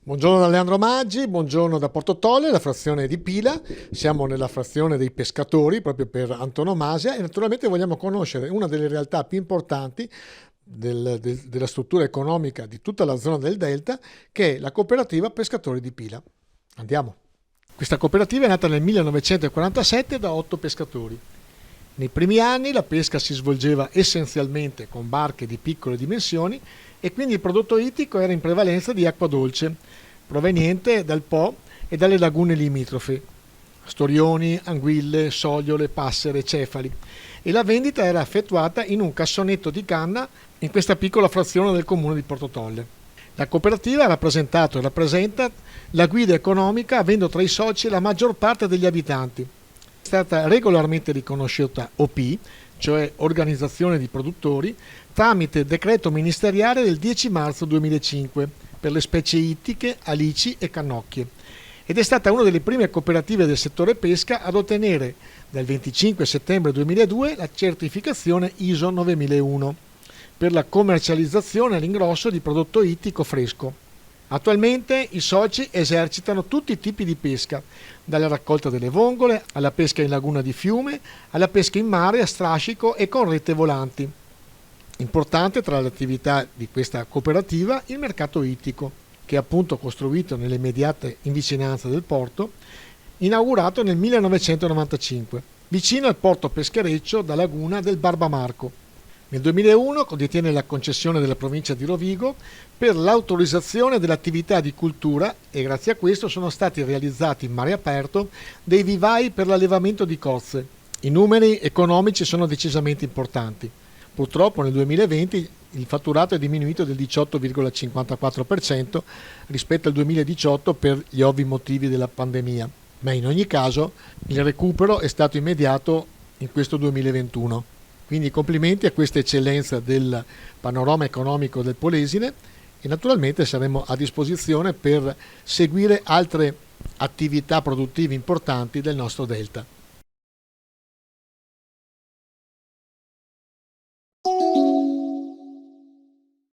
Buongiorno da Leandro Maggi, buongiorno da Porto Tolle, la frazione di Pila. Siamo nella frazione dei pescatori, proprio per antonomasia, e naturalmente vogliamo conoscere una delle realtà più importanti della struttura economica di tutta la zona del Delta, che è la cooperativa Pescatori di Pila. Andiamo. Questa cooperativa è nata nel 1947 da 8 pescatori. Nei primi anni la pesca si svolgeva essenzialmente con barche di piccole dimensioni e quindi il prodotto ittico era in prevalenza di acqua dolce, proveniente dal Po e dalle lagune limitrofe, storioni, anguille, sogliole, passere, cefali, e la vendita era effettuata in un cassonetto di canna in questa piccola frazione del comune di Porto Tolle. La cooperativa ha rappresentato e rappresenta la guida economica, avendo tra i soci la maggior parte degli abitanti. È stata regolarmente riconosciuta OP, cioè Organizzazione di Produttori, tramite decreto ministeriale del 10 marzo 2005 per le specie ittiche, alici e cannocchie, ed è stata una delle prime cooperative del settore pesca ad ottenere dal 25 settembre 2002 la certificazione ISO 9001 per la commercializzazione all'ingrosso di prodotto ittico fresco. Attualmente i soci esercitano tutti i tipi di pesca, dalla raccolta delle vongole alla pesca in laguna di fiume, alla pesca in mare a strascico e con rete volanti. Importante tra le attività di questa cooperativa il mercato ittico, che è appunto costruito nelle immediate vicinanze del porto, inaugurato nel 1995, vicino al porto peschereccio da laguna del Barbamarco. Nel 2001 detiene la concessione della provincia di Rovigo per l'autorizzazione dell'attività di cultura e grazie a questo sono stati realizzati in mare aperto dei vivai per l'allevamento di cozze. I numeri economici sono decisamente importanti. Purtroppo nel 2020 il fatturato è diminuito del 18,54% rispetto al 2018 per gli ovvi motivi della pandemia, ma in ogni caso il recupero è stato immediato in questo 2021. Quindi complimenti a questa eccellenza del panorama economico del Polesine e naturalmente saremo a disposizione per seguire altre attività produttive importanti del nostro Delta.